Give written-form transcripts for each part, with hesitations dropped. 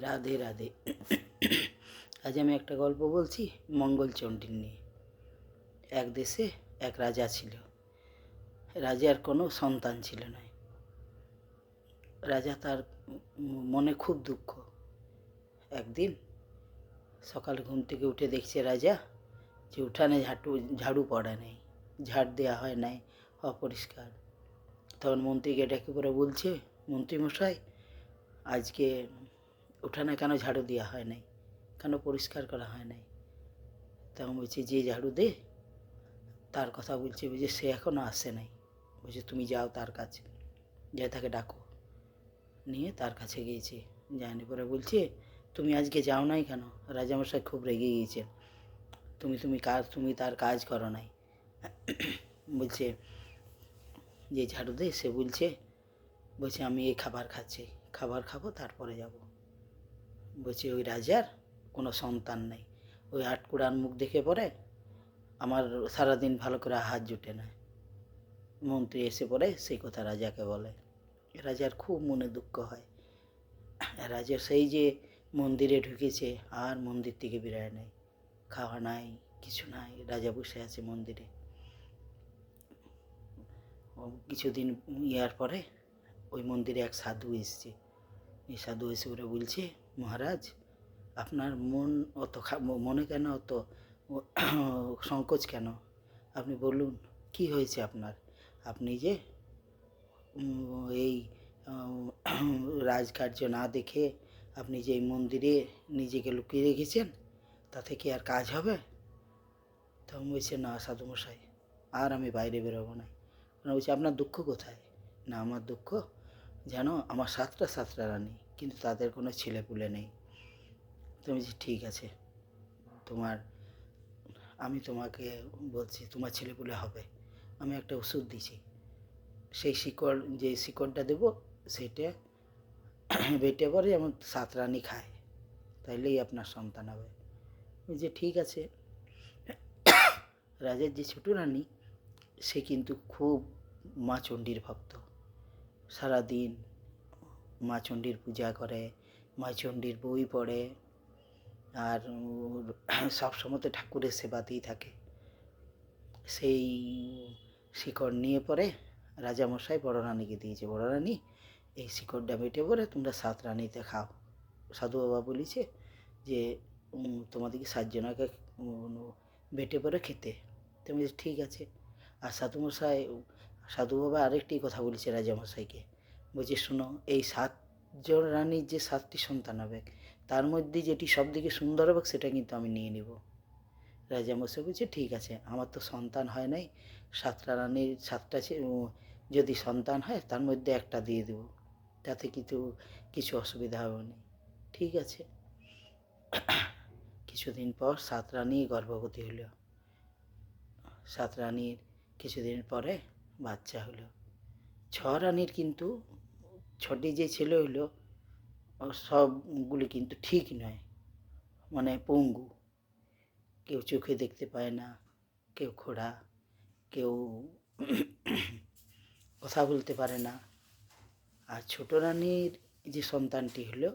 রাধে রাধে। আজ আমি একটা গল্প বলছি মঙ্গলচণ্ডীর নিয়ে। এক দেশে এক রাজা ছিল। রাজার কোনো সন্তান ছিল না। রাজা তার মনে খুব দুঃখ। একদিন সকালে ঘুম থেকে উঠে দেখছে রাজা যে উঠানে ঝাড়ু পড়া নেই, ঝাড় দেওয়া হয় নাই, অপরিষ্কার। তখন মন্ত্রীকে ডেকে পড়ে বলছে, মন্ত্রীমশাই, আজকে উঠানে কেন ঝাড়ু দেওয়া হয় নাই, কেন পরিষ্কার করা হয় নাই? তখন বলছে, যে ঝাড়ু দে তার কথা বলছে, বুঝে সে এখনও আসে নাই। বলছে, তুমি যাও তার কাছে, যাই তাকে ডাকো। নিয়ে তার কাছে গিয়েছে, যায়নি পরে বলছে, তুমি আজকে যাও নাই কেন? রাজামশাই খুব রেগে গিয়েছেন, তুমি তার কাজ করো নাই। বলছে, যে ঝাড়ু দে সে বলছে আমি এই খাবার খাবো তারপরে যাব। বলছে, ওই রাজার কোনো সন্তান নেই, ওই আটকুড়ার মুখ দেখে পরে আমার সারাদিন ভালো করে আহার জুটে না। মন্ত্রী এসে পড়ে সেই কথা রাজাকে বলে। রাজার খুব মনে দুঃখ হয়। রাজা সেই যে মন্দিরে ঢুকেছে আর মন্দির থেকে বেরোয় নাই, খাওয়া নাই, কিছু নাই, রাজা বসে আছে মন্দিরে। কিছুদিন ইয়ার পরে ওই মন্দিরে এক সাধু এসছে। এই সাধু এসে ওরা বলছে, মহারাজ, আপনার মনে কেন অত সংকোচ কেন? আপনি বলুন, কি হয়েছে আপনার? আপনি যে এই রাজকার্য না দেখে আপনি যে এই মন্দিরে নিজেকে লুকিয়ে রেখেছেন, তাতে কি আর কাজ হবে? তখন বলছে, না সাধুমশাই, আর আমি বাইরে বেরোবো না। বলছে, আপনার দুঃখ কোথায়? না, আমার দুঃখ যেন আমার সাতটা রানী, কিন্তু তাদের কোনো ছেলেপুলে নেই। তুমি বলছি, ঠিক আছে, আমি তোমাকে বলছি তোমার ছেলেপুলে হবে। আমি একটা ওষুধ দিছি, সেই যে শিকড়টা দেবো সেটা বেটে পরে যেমন 7 রানী খায়, তাইলেই আপনার সন্তান হবে। যে ঠিক আছে। রাজার যে ছোটো রানী, সে কিন্তু খুব মা চণ্ডীর ভক্ত। সারাদিন মা চণ্ডীর পূজা করে, মা চণ্ডীর বই পড়ে, আর সবসময় ঠাকুরের সেবাতেই থাকে। সেই শিকড় নিয়ে পরে রাজামশাই বড় রানীকে দিয়েছে, বড় রানী, এই শিকড়টা বেটে পরে তোমরা 7 রানীতে খাও। সাধু বাবা বলেছে যে তোমাদেরকে 7 জনাকে বেটে পরে খেতে। তুমি ঠিক আছে। আর সাধু বাবা আরেকটি কথা বলেছে রাজামশাইকে, বলছে, শোনো, এই 7 জন রানীর যে 7টি সন্তান হবে, তার মধ্যে যেটি সব থেকে সুন্দর হবে সেটা কিন্তু আমি নিয়ে নিব। রাজামশাই বলছে, ঠিক আছে, আমার তো সন্তান হয় নাই, 7টা রানীর 7টা যদি সন্তান হয় তার মধ্যে একটা দিয়ে দেব, তাতে কিছু অসুবিধা হবে না। ঠিক আছে। কিছুদিন পর 7 রানী গর্ভবতী হলো। 7 রানীর কিছুদিন পরে বাচ্চা হলো। 6 রানীর কিন্তু 6টি যে ছেলে হইলো, সবগুলি কিন্তু ঠিক নয়, মানে পঙ্গু। কেউ চোখে দেখতে পায় না, কেউ খোড়া, কেউ কথা বলতে পারে না। আর ছোট রানীর যে সন্তানটি হলো,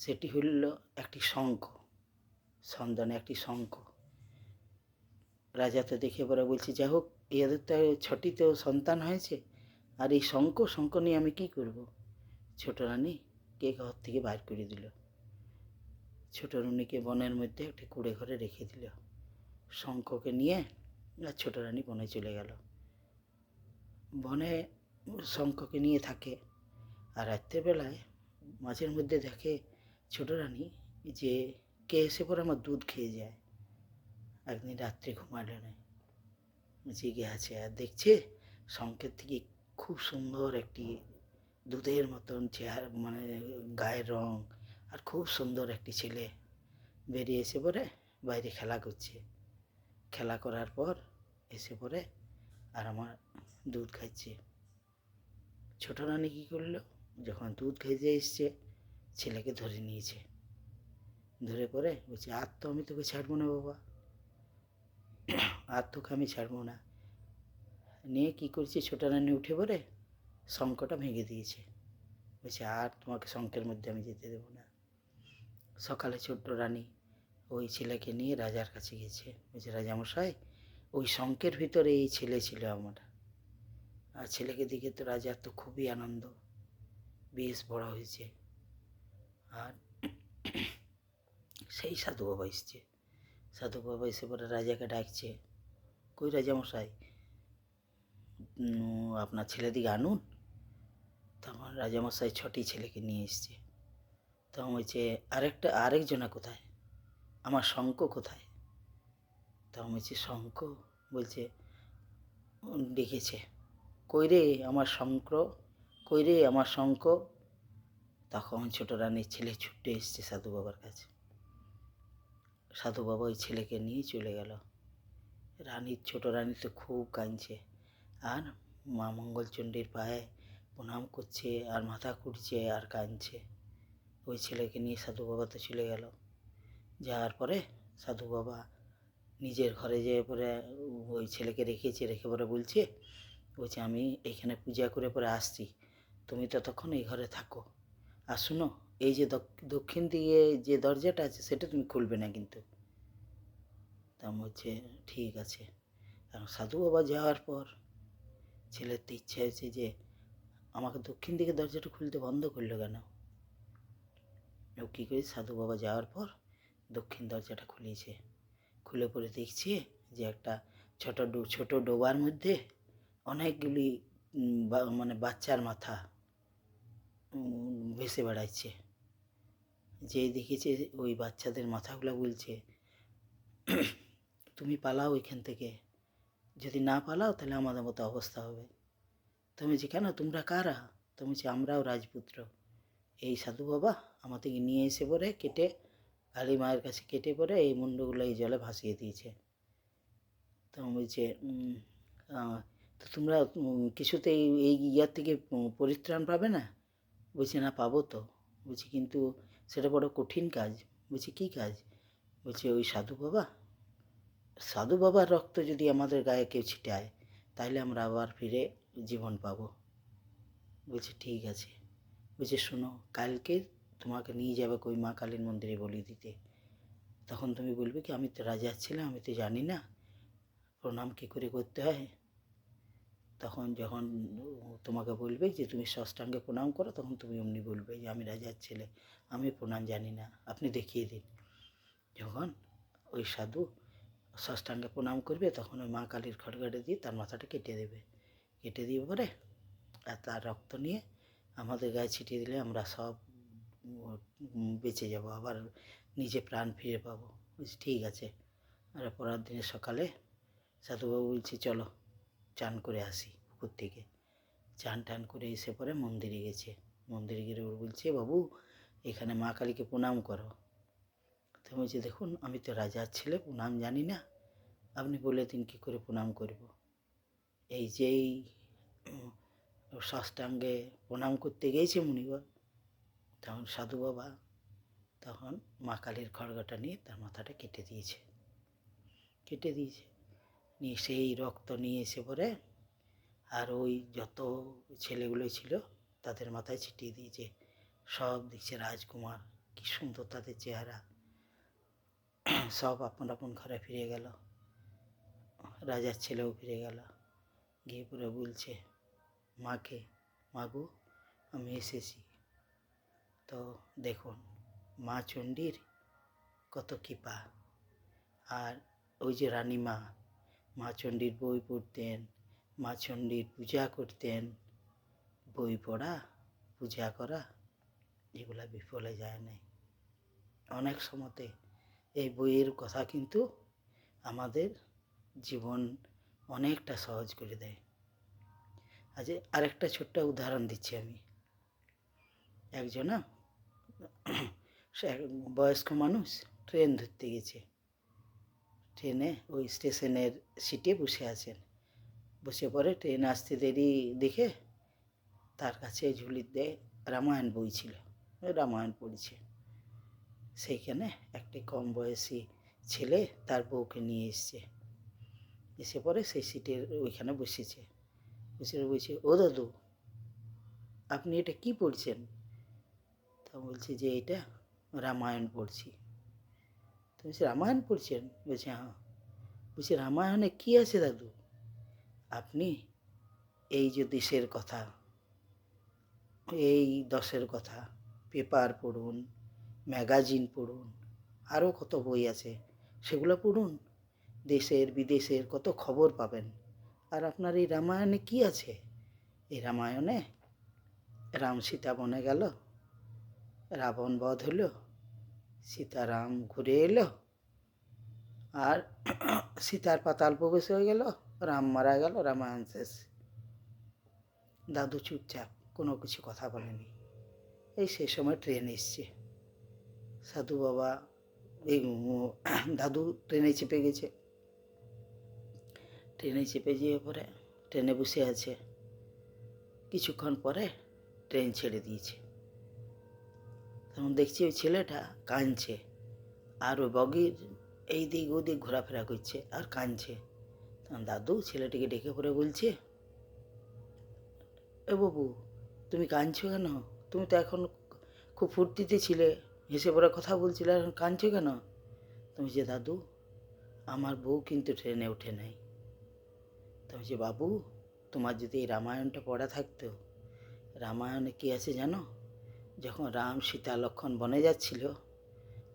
সেটি হইল একটি শঙ্খ, সন্তানে একটি শঙ্খ। রাজা তো দেখে পরে বলছে, যাই হোক, এদের তো 6টি তো সন্তান হয়েছে, আর এই শঙ্খ নিয়ে আমি কী করব? ছোট রানী কে ঘর থেকে বাইর করে দিল। ছোট রানীকে বনের মধ্যে একটি কুঁড়ে ঘরে রেখে দিল। শঙ্খকে নিয়ে আর ছোট রানী বনে চলে গেল। বনে শঙ্খকে নিয়ে থাকে, আর রাত্রেবেলায় মাঝের মধ্যে দেখে ছোট রানী যে কে এসে পরে আমার দুধ খেয়ে যায়। একদিন রাত্রে ঘুমালো না, জেগে আছে, আর দেখছে শঙ্খের থেকে খুব সুন্দর একটি দুধের মতন চেহারা, মানে গায়ের রং, আর খুব সুন্দর একটি ছেলে বেরিয়ে এসে পরে বাইরে খেলা করছে। খেলা করার পর এসে পরে আর আমার দুধ খাচ্ছে। ছোট রানী কী করলো, যখন দুধ খাইতে এসছে, ছেলেকে ধরে নিয়েছে। ধরে পরে বলছে, আর তো আমি তোকে ছাড়বো না বাবা, আর তোকে আমি ছাড়বো না। নিয়ে কী করছে, ছোট রানী উঠে পড়ে শঙ্খটা ভেঙে দিয়েছে। বলছে, আর তোমাকে শঙ্খের মধ্যে আমি যেতে দেবো না। সকালে ছোট্ট রানী ওই ছেলেকে নিয়ে রাজার কাছে গেছে, বলছে রাজামশাই ওই শঙ্কের ভিতরে এই ছেলে ছিল আমার। আর ছেলেকে দেখে তো রাজার তো খুবই আনন্দ, বেশ বড় হয়েছে। আর সেই সাধু বাবা এসছে, সাধু বাবা এসে পরে রাজাকে ডাকছে, কই রাজামশাই আপনার ছেলেদিকে আনুন। তখন রাজামশাই 6টি ছেলেকে নিয়ে এসছে। তখন বলছে আরেকজনা কোথায়, আমার শঙ্খ কোথায়? তখন বলছে শঙ্খ, বলছে ডেকেছে, কই রে আমার শঙ্খ, কই রে আমার শঙ্খ। তখন ছোট রানীর ছেলে ছুটে এসছে সাধু বাবার কাছে। সাধু বাবা ওই ছেলেকে নিয়ে চলে গেল। ছোট রানী তো খুব কাঁদছে, আর মা মঙ্গলচণ্ডীর পায়ে প্রণাম করছে, আর মাথা কুটছে আর কাঁদছে। ওই ছেলেকে নিয়ে সাধু বাবা তো চলে গেল। যাওয়ার পরে সাধু বাবা নিজের ঘরে যেয়ে পরে ওই ছেলেকে রেখে পরে বলছে আমি এইখানে পূজা করে পরে আসছি, তুমি ততক্ষণ এই ঘরে থাকো। আর শুনো, এই যে দক্ষিণ দিকে যে দরজাটা আছে সেটা তুমি খুলবে না কিন্তু। তা বলছে ঠিক আছে। কারণ সাধু বাবা যাওয়ার পর ছেলের তো ইচ্ছা হয়েছে যে আমাকে দক্ষিণ দিকে দরজাটা খুলতে বন্ধ করলো কেন। ও কী করে, সাধু বাবা যাওয়ার পর দক্ষিণ দরজাটা খুলেছে। খুলে পরে দেখছে যে একটা ছোট ডোবার মধ্যে অনেকগুলি মানে বাচ্চার মাথা ভেসে বেড়াচ্ছে। যেই দেখেছে ওই বাচ্চাদের মাথাগুলো বলছে তুমি পালাও এখান থেকে, যদি না পালাও তাহলে আমাদের মতো অবস্থা হবে। তুমি যে কেন, তোমরা কারা? তুমি যে আমরাও রাজপুত্র। এই সাধু বাবা আমাদেরকে নিয়ে এসে পরে কেটে, কালী মায়ের কাছে কেটে পরে এই মুন্ডগুলো এই জলে ভাসিয়ে দিয়েছে। তো বলছে তো তোমরা কিছুতেই এই ইয়ার থেকে পরিত্রাণ পাবে না? বলছে না, পাবো তো। বলছি কিন্তু সেটা বড় কঠিন কাজ। বলছি কী কাজ? বলছে ওই সাধু বাবার রক্ত যদি আমাদের গায়ে কেউ ছিটায় তাহলে আমরা আবার ফিরে জীবন পাবো। বলছে ঠিক আছে। বলছে শোনো, কালকে তোমাকে নিয়ে যাবে ওই মা কালীর মন্দিরে বলি দিতে। তখন তুমি বলবে কি আমি তো রাজার ছেলে, আমি তো জানি না প্রণাম কী করে করতে হয়। তখন যখন তোমাকে বলবে যে তুমি ষষ্ঠাঙ্গে প্রণাম করো, তখন তুমি অমনি বলবে যে আমি রাজার ছেলে, আমি প্রণাম জানি না, আপনি দেখিয়ে দিন। যখন ওই সাধু ষষ্ঠাঙ্গে প্রণাম করবে তখন ওই মা কালীর খড়গাড়ে দিয়ে তার মাথাটা কেটে দেবে। কেটে দিয়ে পরে আর তার রক্ত নিয়ে আমাদের গায়ে ছিটিয়ে দিলে আমরা সব বেঁচে যাব, আবার নিজে প্রাণ ফিরে পাবো। বলছি ঠিক আছে। আর পরের দিনে সকালে সাধুবাবু বলছি চলো চান করে আসি পুকুর থেকে। চান টান করে এসে পরে মন্দিরে গেছে। মন্দিরে গিয়ে বলছে বাবু এখানে মা কালীকে প্রণাম করো। তো বলছে দেখুন আমি তো রাজার ছেলে, প্রণাম জানি না, আপনি বলে দিন কী করে প্রণাম করব। এই যেই ষষ্ঠাঙ্গে প্রণাম করতে গিয়েছে মুনিবর, তখন সাধু বাবা তখন মা কালীর খড়গাটা নিয়ে তার মাথাটা কেটে দিয়েছে। নিয়ে সেই রক্ত নিয়ে এসে পরে আর ওই যত ছেলেগুলো ছিল তাদের মাথায় ছিটিয়ে দিয়েছে। সব দেখছে রাজকুমার, কি সুন্দর তাদের চেহারা। সব আপন আপন ঘরে ফিরে গেল। রাজার ছেলেও ফিরে গেল, গিয়ে পরে বলছে মাকে, মাগো আমি এসেছি। তো দেখুন মা চণ্ডীর কত কৃপা। আর ওই যে রানীমা মা চণ্ডীর বই পড়তেন, মা চণ্ডীর পূজা করতেন। বই পড়া, পূজা করা এগুলা বিফলে যায় নাই। অনেক সময়তে এই বইয়ের কথা কিন্তু আমাদের জীবন অনেকটা সহজ করে দেয়। আজ আরেকটা ছোট্ট উদাহরণ দিচ্ছি আমি। একজনা বয়স্ক মানুষ ট্রেন ধরতে গেছে। ট্রেনে ওই স্টেশনের সিটে বসে আছেন। বসে পরে ট্রেন আসতে দেরি দেখে তার কাছে ঝুলিতে রামায়ণ বই ছিল, রামায়ণ পড়ছে। সেইখানে একটি কম বয়সী ছেলে তার বউকে নিয়ে এসছে। এসে পরে সেই সিটের ওইখানে বসেছে। বলছে ও দাদু আপনি এটা কি পড়ছেন? তা বলছে যে এটা রামায়ণ পড়ছি। তো বলছি রামায়ণ পড়ছেন? বলছে হ্যাঁ। বলছি রামায়ণে কী আছে দাদু? আপনি এই যে দেশের কথা, এই দশের কথা, পেপার পড়ুন, ম্যাগাজিন পড়ুন, আরও কত বই আছে, সেগুলো পড়ুন। দেশের বিদেশের কত খবর পাবেন। আর আপনার এই রামায়ণে কী আছে? এই রামায়ণে রাম সীতা বনে গেল, রাবণ বধ হলো, সীতারাম ঘুরে এলো, আর সীতার পাতাল প্রবেশ হয়ে গেল, রাম মারা গেল, রামায়ণ শেষ। দাদু চুপচাপ, কোনো কিছু কথা বলেনি। এই সে সময় ট্রেন এসছে। সাধু বাবা এই দাদু ট্রেনে চেপে গেছে। ট্রেনে চেপে যেয়ে পরে ট্রেনে বসে আছে। কিছুক্ষণ পরে ট্রেন ছেড়ে দিয়েছে। তখন দেখছি ওই ছেলেটা কাঁদছে, আর ওই বগির এই দিক ওদিক ঘোরাফেরা করছে আর কাঁদছে। তখন দাদু ছেলেটিকে ডেকে পড়ে বলছে, এ বাবু, তুমি কাঁদছো কেন? তুমি তো এখন খুব ফুর্তিতে ছিলে, হেসে পড়ে কথা বলছিলে, এখন কাঁদছো কেন? তুমি যে দাদু, আমার বউ কিন্তু ট্রেনে ওঠে নাই। তুমি যে বাবু, তোমার যদি এই রামায়ণটা পড়া থাকতো, রামায়ণে কী আছে জানো? যখন রাম সীতা লক্ষ্মণ বনে যাচ্ছিল,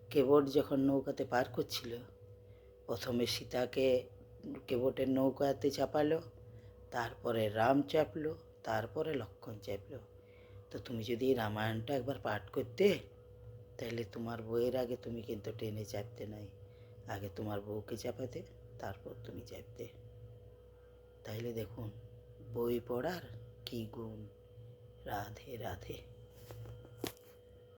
কেবট যখন নৌকাতে পার করছিল, প্রথমে সীতাকে কেবটের নৌকাতে চাপালো, তারপরে রাম চাপলো, তারপরে লক্ষ্মণ চাপলো। তো তুমি যদি এই রামায়ণটা একবার পাঠ করতে, তাহলে তোমার বউয়ের আগে তুমি কিন্তু ট্রেনে চাপতে নাই। আগে তোমার বউকে চাপাতে, তারপর তুমি চাপতে। তাইলে দেখুন বই পড়ার কী গুণ। রাধে রাধে।